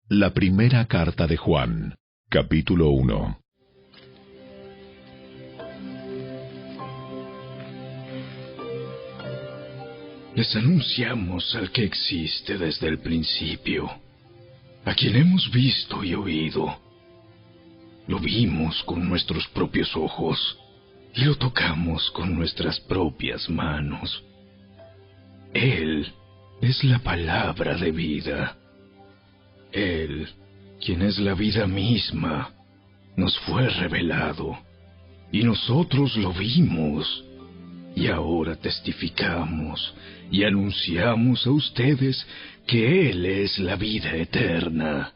La primera carta de Juan, capítulo 1. Les anunciamos al que existe desde el principio, a quien hemos visto y oído. Lo vimos con nuestros propios ojos y lo tocamos con nuestras propias manos. Él es la palabra de vida. Él, quien es la vida misma, nos fue revelado, y nosotros lo vimos, y ahora testificamos y anunciamos a ustedes que Él es la vida eterna.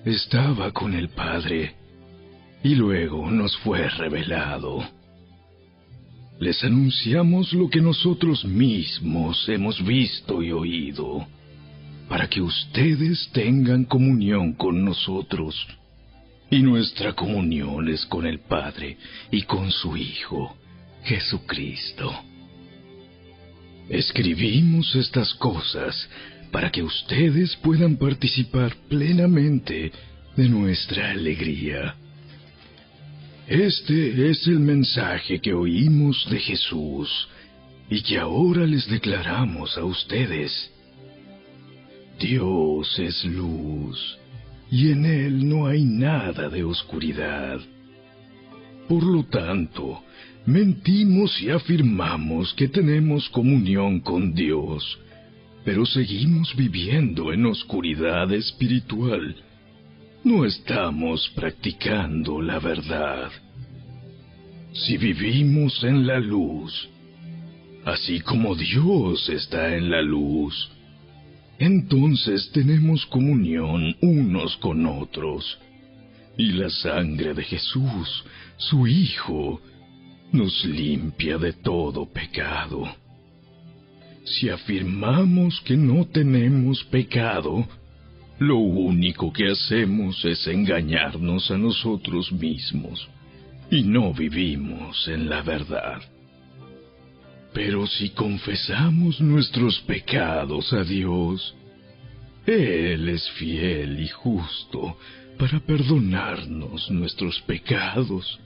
Estaba con el Padre, y luego nos fue revelado. Les anunciamos lo que nosotros mismos hemos visto y oído, para que ustedes tengan comunión con nosotros. Y nuestra comunión es con el Padre y con su Hijo, Jesucristo. Escribimos estas cosas para que ustedes puedan participar plenamente de nuestra alegría. Este es el mensaje que oímos de Jesús y que ahora les declaramos a ustedes. Dios es luz, y en Él no hay nada de oscuridad. Por lo tanto, mentimos y afirmamos que tenemos comunión con Dios, pero seguimos viviendo en oscuridad espiritual. No estamos practicando la verdad. Si vivimos en la luz, así como Dios está en la luz, entonces tenemos comunión unos con otros, y la sangre de Jesús, su Hijo, nos limpia de todo pecado. Si afirmamos que no tenemos pecado, lo único que hacemos es engañarnos a nosotros mismos, y no vivimos en la verdad. Pero si confesamos nuestros pecados a Dios, Él es fiel y justo para perdonarnos nuestros pecados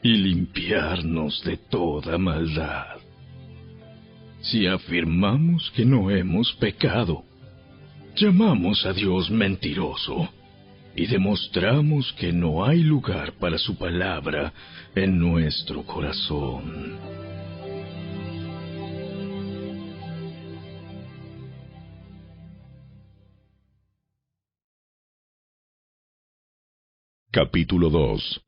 y limpiarnos de toda maldad. Si afirmamos que no hemos pecado, llamamos a Dios mentiroso y demostramos que no hay lugar para su palabra en nuestro corazón. Capítulo 2.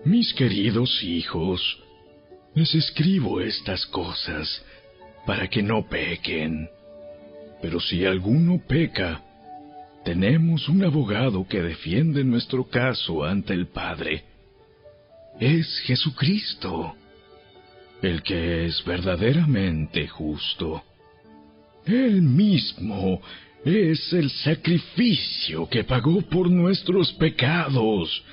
Mis queridos hijos, les escribo estas cosas para que no pequen. Pero si alguno peca, tenemos un abogado que defiende nuestro caso ante el Padre. Es Jesucristo, el que es verdaderamente justo. Él mismo es el sacrificio que pagó por nuestros pecados,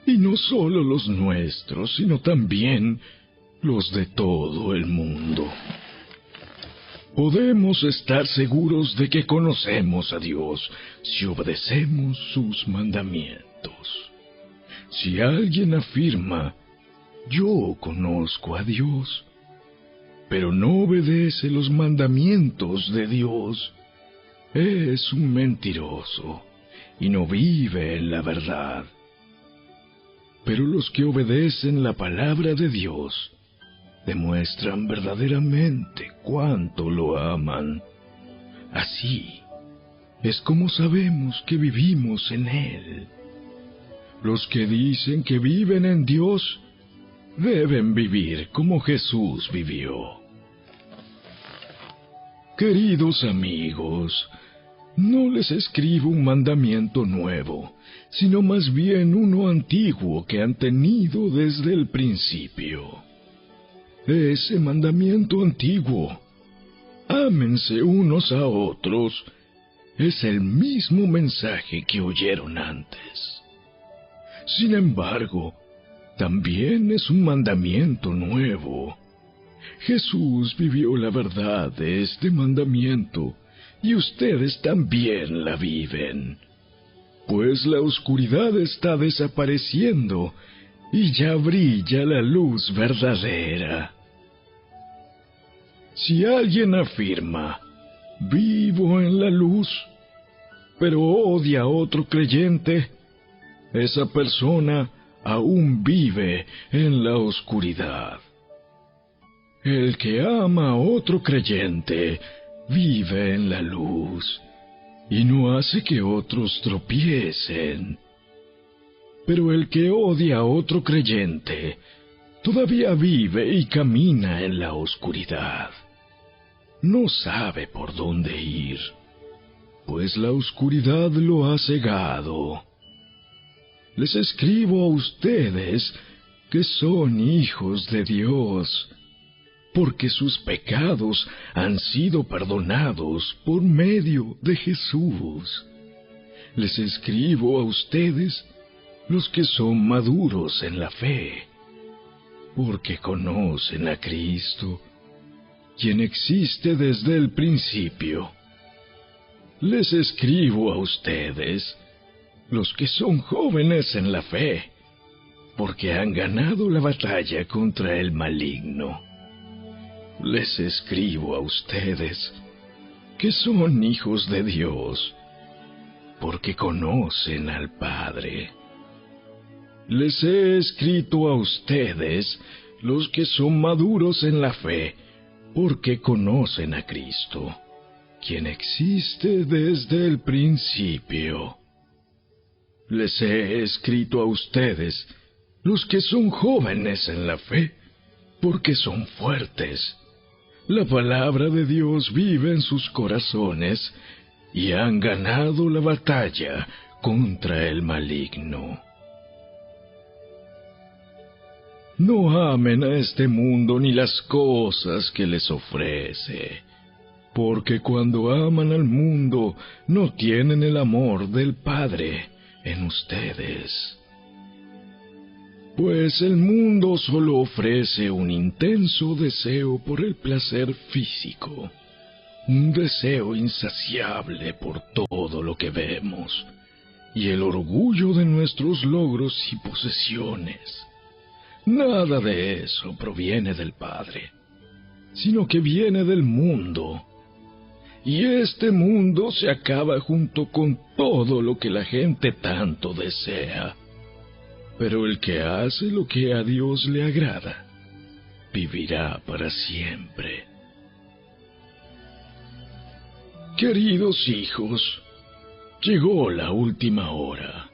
y no solo los nuestros, sino también los de todo el mundo. Podemos estar seguros de que conocemos a Dios si obedecemos sus mandamientos. Si alguien afirma, yo conozco a Dios, pero no obedece los mandamientos de Dios, es un mentiroso y no vive en la verdad. Pero los que obedecen la palabra de Dios demuestran verdaderamente cuánto lo aman. Así es como sabemos que vivimos en Él. Los que dicen que viven en Dios deben vivir como Jesús vivió. Queridos amigos, no les escribo un mandamiento nuevo, sino más bien uno antiguo que han tenido desde el principio. Ese mandamiento antiguo, ámense unos a otros, es el mismo mensaje que oyeron antes. Sin embargo, también es un mandamiento nuevo. Jesús vivió la verdad de este mandamiento y ustedes también la viven. Pues la oscuridad está desapareciendo y ya brilla la luz verdadera. Si alguien afirma, vivo en la luz, pero odia a otro creyente, esa persona aún vive en la oscuridad. El que ama a otro creyente vive en la luz y no hace que otros tropiecen. Pero el que odia a otro creyente todavía vive y camina en la oscuridad. No sabe por dónde ir, pues la oscuridad lo ha cegado. Les escribo a ustedes que son hijos de Dios, porque sus pecados han sido perdonados por medio de Jesús. Les escribo a ustedes, los que son maduros en la fe, porque conocen a Cristo, quien existe desde el principio. Les escribo a ustedes, los que son jóvenes en la fe, porque han ganado la batalla contra el maligno. Les escribo a ustedes, que son hijos de Dios, porque conocen al Padre. Les he escrito a ustedes, los que son maduros en la fe, porque conocen a Cristo, quien existe desde el principio. Les he escrito a ustedes, los que son jóvenes en la fe, porque son fuertes. La palabra de Dios vive en sus corazones y han ganado la batalla contra el maligno. No amen a este mundo ni las cosas que les ofrece, porque cuando aman al mundo no tienen el amor del Padre en ustedes. Pues el mundo solo ofrece un intenso deseo por el placer físico, un deseo insaciable por todo lo que vemos, y el orgullo de nuestros logros y posesiones. Nada de eso proviene del Padre, sino que viene del mundo. Y este mundo se acaba junto con todo lo que la gente tanto desea. Pero el que hace lo que a Dios le agrada, vivirá para siempre. Queridos hijos, llegó la última hora.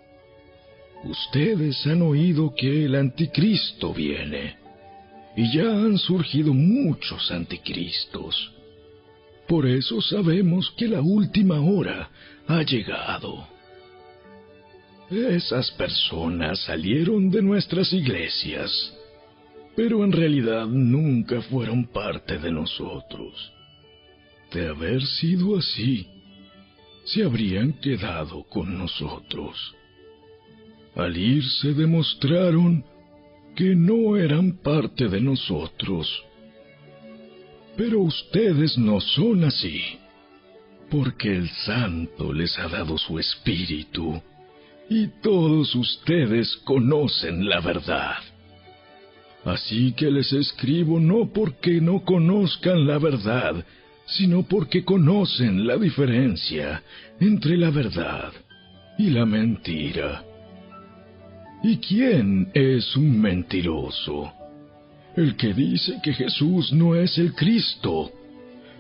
Ustedes han oído que el anticristo viene, y ya han surgido muchos anticristos. Por eso sabemos que la última hora ha llegado. Esas personas salieron de nuestras iglesias, pero en realidad nunca fueron parte de nosotros. De haber sido así, se habrían quedado con nosotros. Al irse demostraron que no eran parte de nosotros. Pero ustedes no son así, porque el Santo les ha dado su Espíritu, y todos ustedes conocen la verdad. Así que les escribo no porque no conozcan la verdad, sino porque conocen la diferencia entre la verdad y la mentira. ¿Y quién es un mentiroso? El que dice que Jesús no es el Cristo.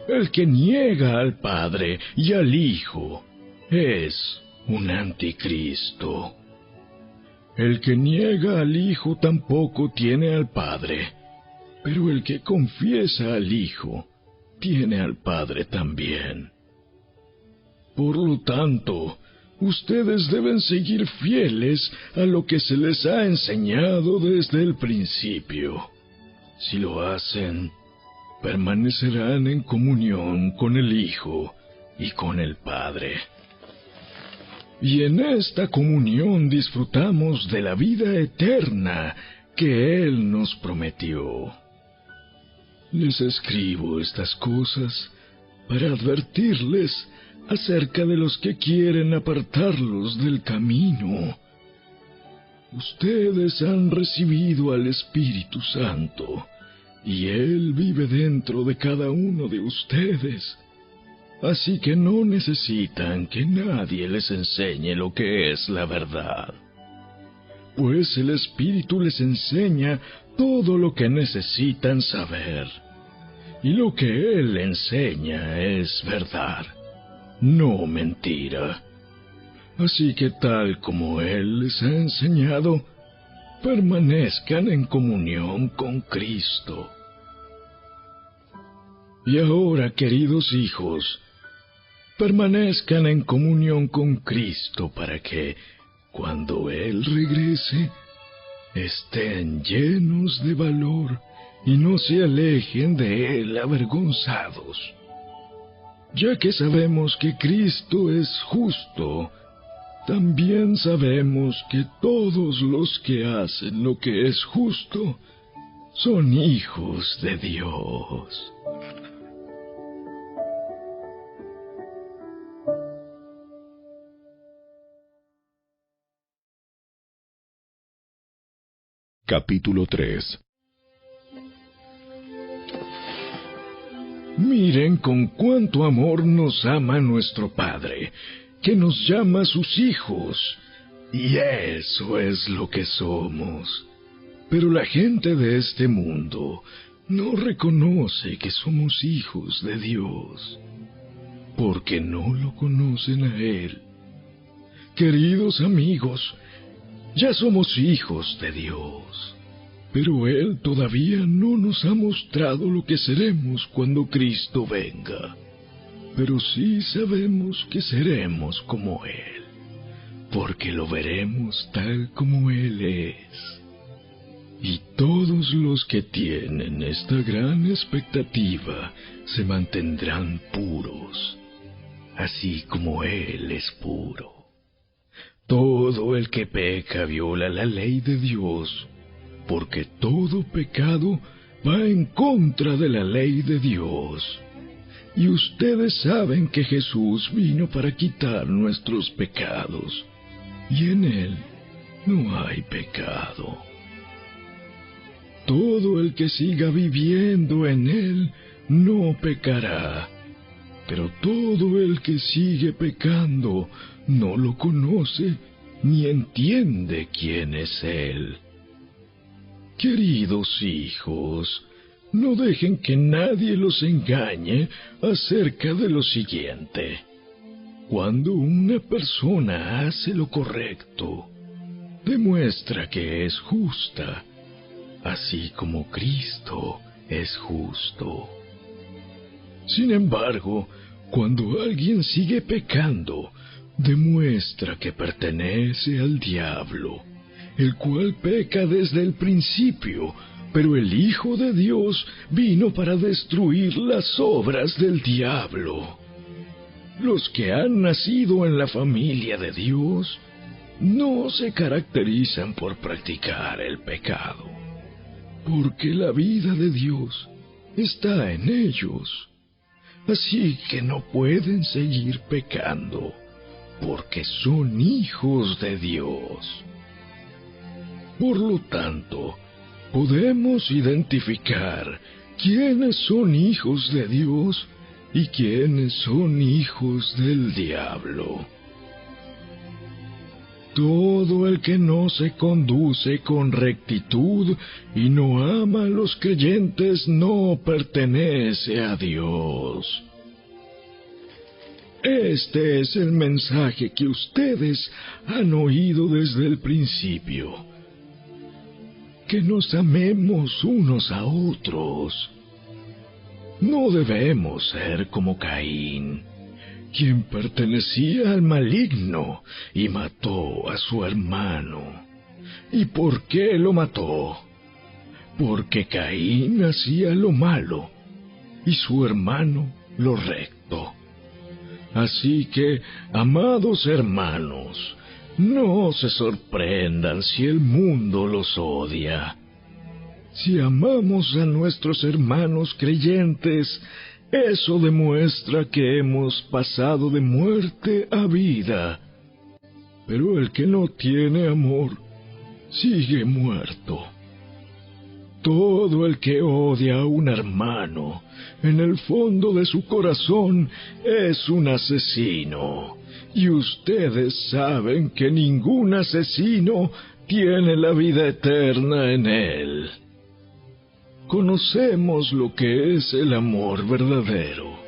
El que niega al Padre y al Hijo es un anticristo. El que niega al Hijo tampoco tiene al Padre, pero el que confiesa al Hijo tiene al Padre también. Por lo tanto, ustedes deben seguir fieles a lo que se les ha enseñado desde el principio. Si lo hacen, permanecerán en comunión con el Hijo y con el Padre. Y en esta comunión disfrutamos de la vida eterna que Él nos prometió. Les escribo estas cosas para advertirles acerca de los que quieren apartarlos del camino. Ustedes han recibido al Espíritu Santo, y Él vive dentro de cada uno de ustedes. Así que no necesitan que nadie les enseñe lo que es la verdad, pues el Espíritu les enseña todo lo que necesitan saber. Y lo que Él enseña es verdad, no mentira. Así que tal como Él les ha enseñado, permanezcan en comunión con Cristo. Y ahora, queridos hijos, permanezcan en comunión con Cristo para que, cuando Él regrese, estén llenos de valor y no se alejen de Él avergonzados. Ya que sabemos que Cristo es justo, también sabemos que todos los que hacen lo que es justo son hijos de Dios. Capítulo 3. Miren con cuánto amor nos ama nuestro Padre, que nos llama sus hijos, y eso es lo que somos. Pero la gente de este mundo no reconoce que somos hijos de Dios, porque no lo conocen a Él. Queridos amigos, ya somos hijos de Dios, pero Él todavía no nos ha mostrado lo que seremos cuando Cristo venga. Pero sí sabemos que seremos como Él, porque lo veremos tal como Él es. Y todos los que tienen esta gran expectativa se mantendrán puros, así como Él es puro. Todo el que peca viola la ley de Dios, porque todo pecado va en contra de la ley de Dios. Y ustedes saben que Jesús vino para quitar nuestros pecados, y en Él no hay pecado. Todo el que siga viviendo en Él no pecará, pero todo el que sigue pecando no lo conoce ni entiende quién es Él. Queridos hijos, no dejen que nadie los engañe acerca de lo siguiente. Cuando una persona hace lo correcto, demuestra que es justa, así como Cristo es justo. Sin embargo, cuando alguien sigue pecando, demuestra que pertenece al diablo, el cual peca desde el principio, pero el Hijo de Dios vino para destruir las obras del diablo. Los que han nacido en la familia de Dios no se caracterizan por practicar el pecado, porque la vida de Dios está en ellos. Así que no pueden seguir pecando, porque son hijos de Dios. Por lo tanto, podemos identificar quiénes son hijos de Dios y quiénes son hijos del diablo. Todo el que no se conduce con rectitud y no ama a los creyentes no pertenece a Dios. Este es el mensaje que ustedes han oído desde el principio: que nos amemos unos a otros. No debemos ser como Caín, quien pertenecía al maligno y mató a su hermano. ¿Y por qué lo mató? Porque Caín hacía lo malo y su hermano lo recto. Así que, amados hermanos, no se sorprendan si el mundo los odia. Si amamos a nuestros hermanos creyentes, Eso demuestra que hemos pasado de muerte a vida. Pero el que no tiene amor sigue muerto. Todo el que odia a un hermano, en el fondo de su corazón, es un asesino. Y ustedes saben que ningún asesino tiene la vida eterna en él. Conocemos lo que es el amor verdadero,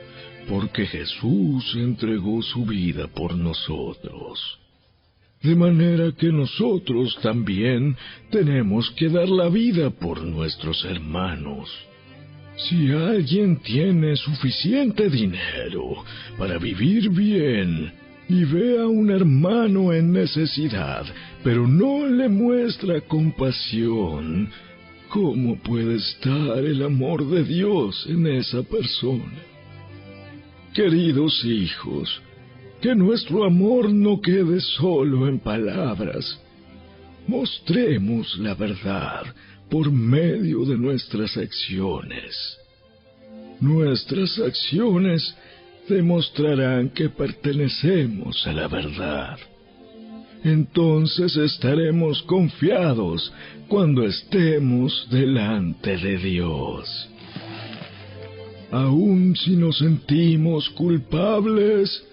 porque Jesús entregó su vida por nosotros. De manera que nosotros también tenemos que dar la vida por nuestros hermanos. Si alguien tiene suficiente dinero para vivir bien y ve a un hermano en necesidad, pero no le muestra compasión, ¿cómo puede estar el amor de Dios en esa persona? Queridos hijos, que nuestro amor no quede solo en palabras. Mostremos la verdad por medio de nuestras acciones. Nuestras acciones demostrarán que pertenecemos a la verdad. Entonces estaremos confiados cuando estemos delante de Dios. Aun si nos sentimos culpables,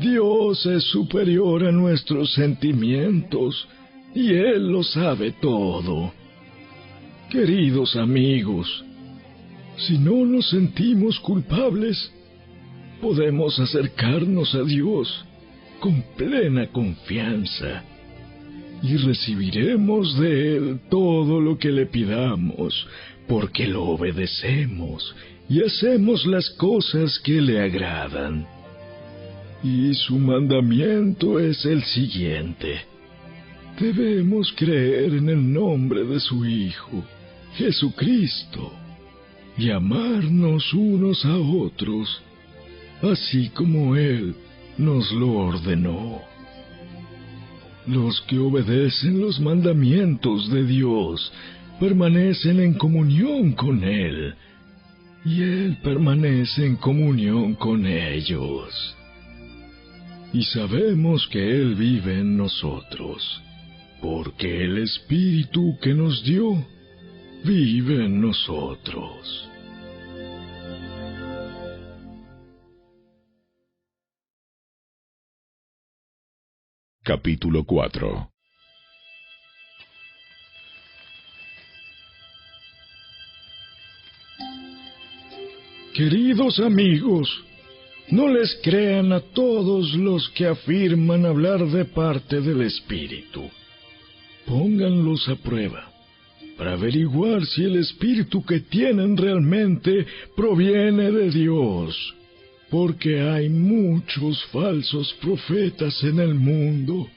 Dios es superior a nuestros sentimientos y Él lo sabe todo. Queridos amigos, si no nos sentimos culpables, podemos acercarnos a Dios con plena confianza y recibiremos de Él todo lo que le pidamos, porque lo obedecemos y hacemos las cosas que le agradan. Y su mandamiento es el siguiente: debemos creer en el nombre de su Hijo, Jesucristo, y amarnos unos a otros, así como Él nos lo ordenó. Los que obedecen los mandamientos de Dios permanecen en comunión con Él, y Él permanece en comunión con ellos. Y sabemos que Él vive en nosotros, porque el Espíritu que nos dio vive en nosotros. Capítulo 4. Queridos amigos, no les crean a todos los que afirman hablar de parte del Espíritu. Pónganlos a prueba, para averiguar si el Espíritu que tienen realmente proviene de Dios, porque hay muchos falsos profetas en el mundo.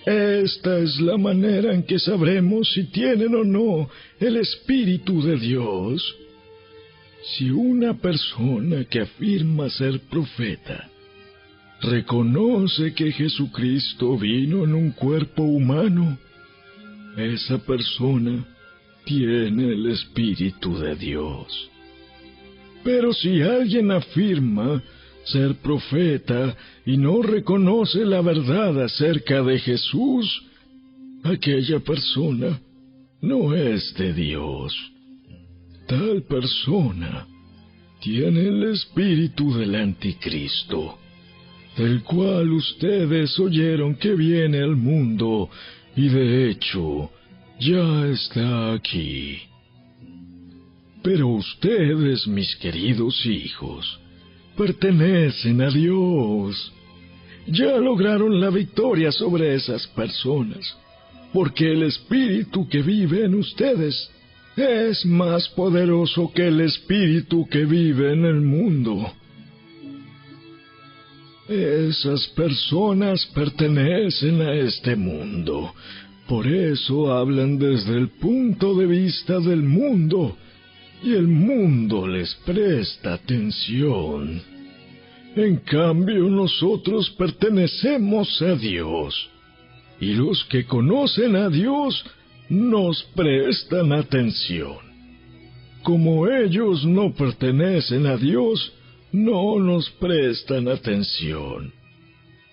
Esta es la manera en que sabremos si tienen o no el Espíritu de Dios. Si una persona que afirma ser profeta reconoce que Jesucristo vino en un cuerpo humano, esa persona tiene el Espíritu de Dios. Pero si alguien afirma ser profeta y no reconoce la verdad acerca de Jesús, aquella persona no es de Dios. Tal persona tiene el espíritu del anticristo, del cual ustedes oyeron que viene al mundo, y de hecho ya está aquí. Pero ustedes, mis queridos hijos, pertenecen a Dios. Ya lograron la victoria sobre esas personas, porque el espíritu que vive en ustedes es más poderoso que el espíritu que vive en el mundo. Esas personas pertenecen a este mundo, por eso hablan desde el punto de vista del mundo, y el mundo les presta atención. En cambio, nosotros pertenecemos a Dios, y los que conocen a Dios nos prestan atención. como ellos no pertenecen a Dios, no nos prestan atención.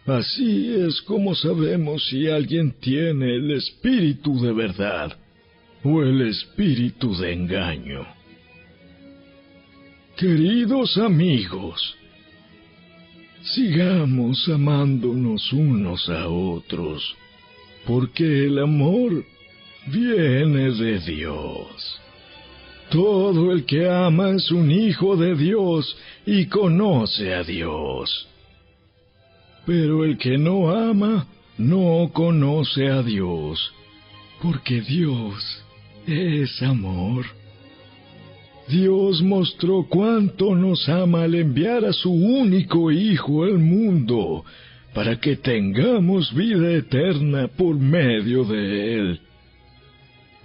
Así es como sabemos si alguien tiene el espíritu de verdad o el espíritu de engaño. Queridos amigos, sigamos amándonos unos a otros, porque el amor viene de Dios. Todo el que ama es un hijo de Dios y conoce a Dios. Pero el que no ama no conoce a Dios, porque Dios es amor. Dios mostró cuánto nos ama al enviar a su único Hijo al mundo, para que tengamos vida eterna por medio de Él.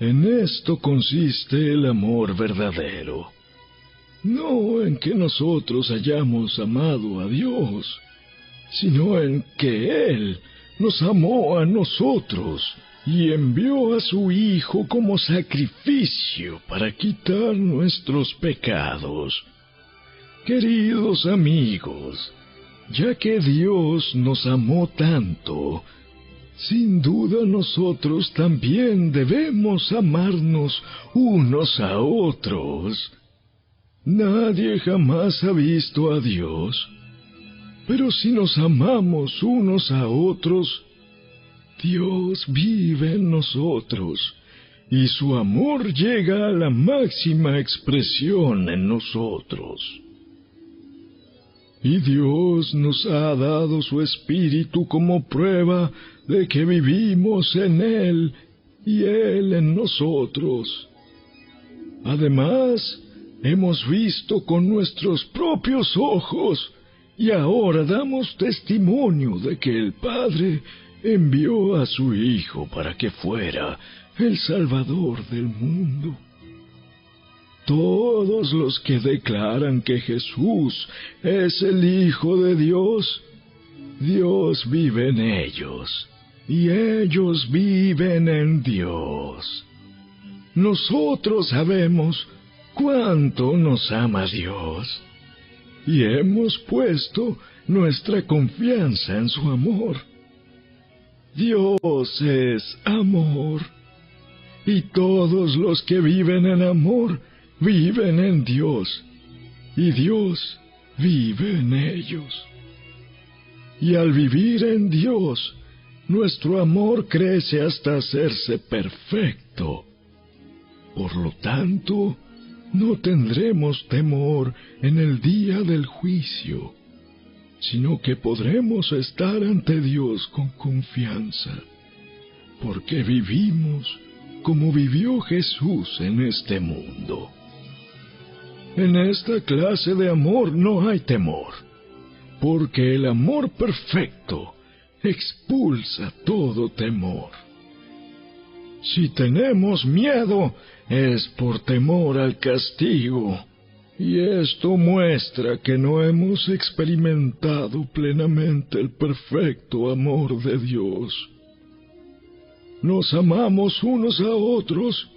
En esto consiste el amor verdadero, no en que nosotros hayamos amado a Dios, sino en que Él nos amó a nosotros y envió a su Hijo como sacrificio para quitar nuestros pecados. Queridos amigos, ya que Dios nos amó tanto, sin duda nosotros también debemos amarnos unos a otros. Nadie jamás ha visto a Dios, pero si nos amamos unos a otros, Dios vive en nosotros, y su amor llega a la máxima expresión en nosotros. Y Dios nos ha dado su Espíritu como prueba de que vivimos en Él y Él en nosotros. Además, hemos visto con nuestros propios ojos y ahora damos testimonio de que el Padre envió a su Hijo para que fuera el Salvador del mundo. Todos los que declaran que Jesús es el Hijo de Dios, Dios vive en ellos, y ellos viven en Dios. Nosotros sabemos cuánto nos ama Dios, y hemos puesto nuestra confianza en su amor. Dios es amor, y todos los que viven en amor viven en Dios, y Dios vive en ellos. Y al vivir en Dios, nuestro amor crece hasta hacerse perfecto. Por lo tanto, no tendremos temor en el día del juicio, sino que podremos estar ante Dios con confianza, porque vivimos como vivió Jesús en este mundo. En esta clase de amor no hay temor, porque el amor perfecto expulsa todo temor. Si tenemos miedo, es por temor al castigo, y esto muestra que no hemos experimentado plenamente el perfecto amor de Dios. Nos amamos unos a otros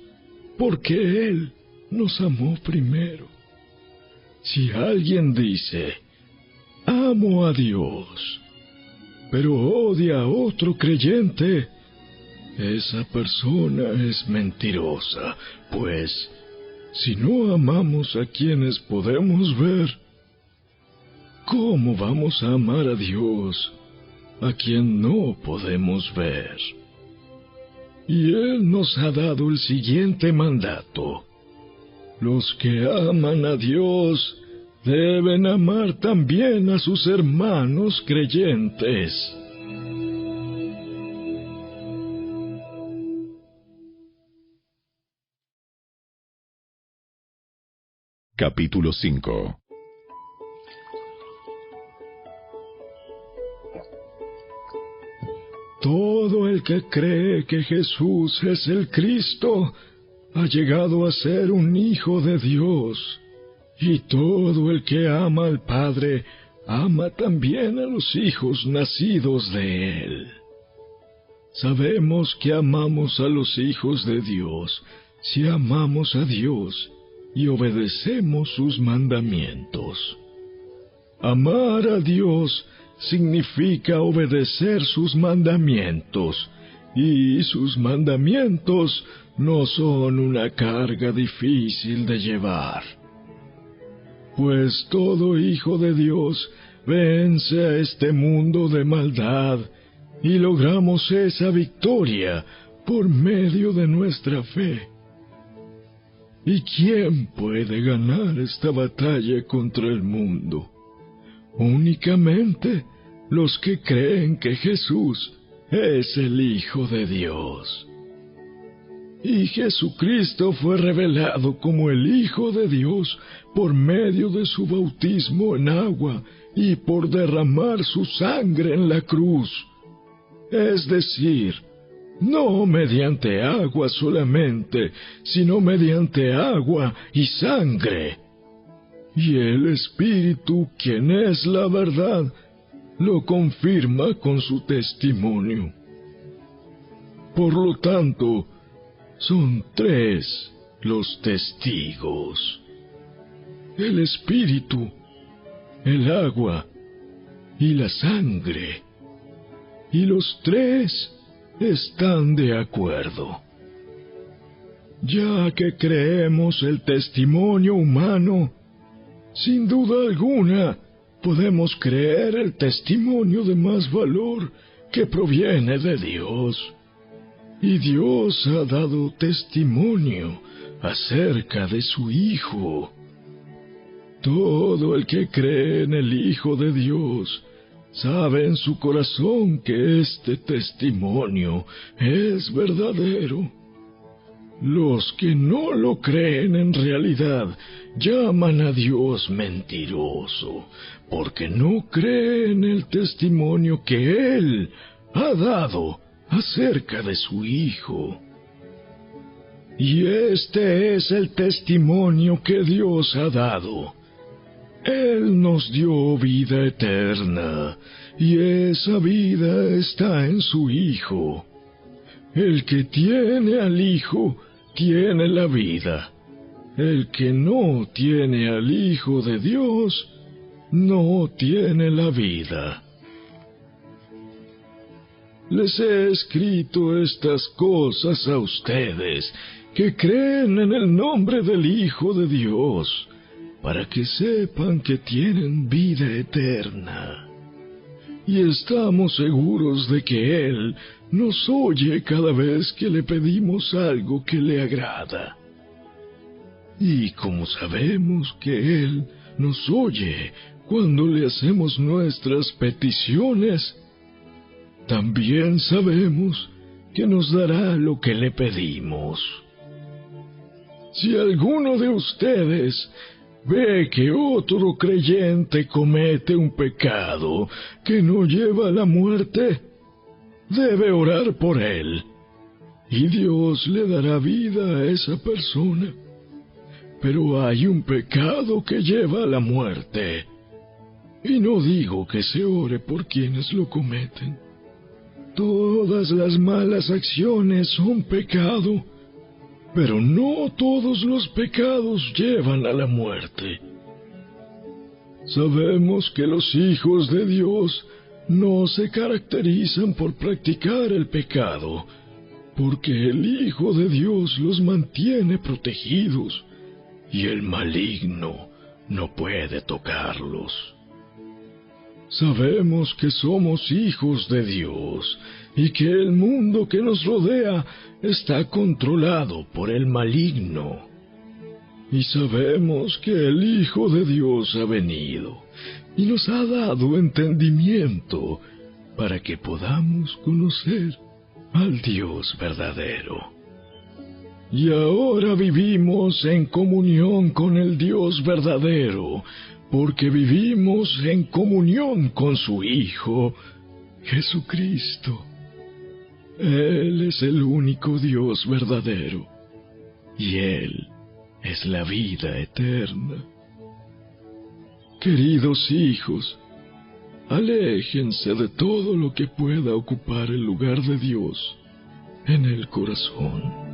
porque Él nos amó primero. Si alguien dice, amo a Dios, pero odia a otro creyente, esa persona es mentirosa, pues si no amamos a quienes podemos ver, ¿cómo vamos a amar a Dios, a quien no podemos ver? Y Él nos ha dado el siguiente mandato: los que aman a Dios deben amar también a sus hermanos creyentes. Capítulo 5. Todo el que cree que Jesús es el Cristo ha llegado a ser un hijo de Dios, y todo el que ama al Padre ama también a los hijos nacidos de Él. Sabemos que amamos a los hijos de Dios si amamos a Dios y obedecemos sus mandamientos. Amar a Dios significa obedecer sus mandamientos, y sus mandamientos no son una carga difícil de llevar. Pues todo hijo de Dios vence a este mundo de maldad, y logramos esa victoria por medio de nuestra fe. ¿Y quién puede ganar esta batalla contra el mundo? Únicamente los que creen que Jesús es el Hijo de Dios. Y Jesucristo fue revelado como el Hijo de Dios por medio de su bautismo en agua y por derramar su sangre en la cruz. Es decir, no mediante agua solamente, sino mediante agua y sangre. Y el Espíritu, quien es la verdad, lo confirma con su testimonio. Por lo tanto, son 3 los testigos: el Espíritu, el agua y la sangre. Y los 3 están de acuerdo. Ya que creemos el testimonio humano, sin duda alguna podemos creer el testimonio de más valor que proviene de Dios. Y Dios ha dado testimonio acerca de su Hijo. Todo el que cree en el Hijo de Dios sabe en su corazón que este testimonio es verdadero. Los que no lo creen en realidad llaman a Dios mentiroso, porque no creen el testimonio que Él ha dado acerca de su Hijo. Y este es el testimonio que Dios ha dado. Él nos dio vida eterna, y esa vida está en su Hijo. El que tiene al Hijo tiene la vida. El que no tiene al Hijo de Dios no tiene la vida. Les he escrito estas cosas a ustedes que creen en el nombre del Hijo de Dios, para que sepan que tienen vida eterna. Y estamos seguros de que Él nos oye cada vez que le pedimos algo que le agrada. Y como sabemos que Él nos oye cuando le hacemos nuestras peticiones, también sabemos que nos dará lo que le pedimos. Si alguno de ustedes ve que otro creyente comete un pecado que no lleva a la muerte, debe orar por él, y Dios le dará vida a esa persona. Pero hay un pecado que lleva a la muerte, y no digo que se ore por quienes lo cometen. Todas las malas acciones son pecado, pero no todos los pecados llevan a la muerte. Sabemos que los hijos de Dios no se caracterizan por practicar el pecado, porque el Hijo de Dios los mantiene protegidos, y el maligno no puede tocarlos. Sabemos que somos hijos de Dios, y que el mundo que nos rodea está controlado por el maligno. Y sabemos que el Hijo de Dios ha venido y nos ha dado entendimiento para que podamos conocer al Dios verdadero. Y ahora vivimos en comunión con el Dios verdadero, porque vivimos en comunión con su Hijo, Jesucristo. Él es el único Dios verdadero, y Él es la vida eterna. Queridos hijos, aléjense de todo lo que pueda ocupar el lugar de Dios en el corazón.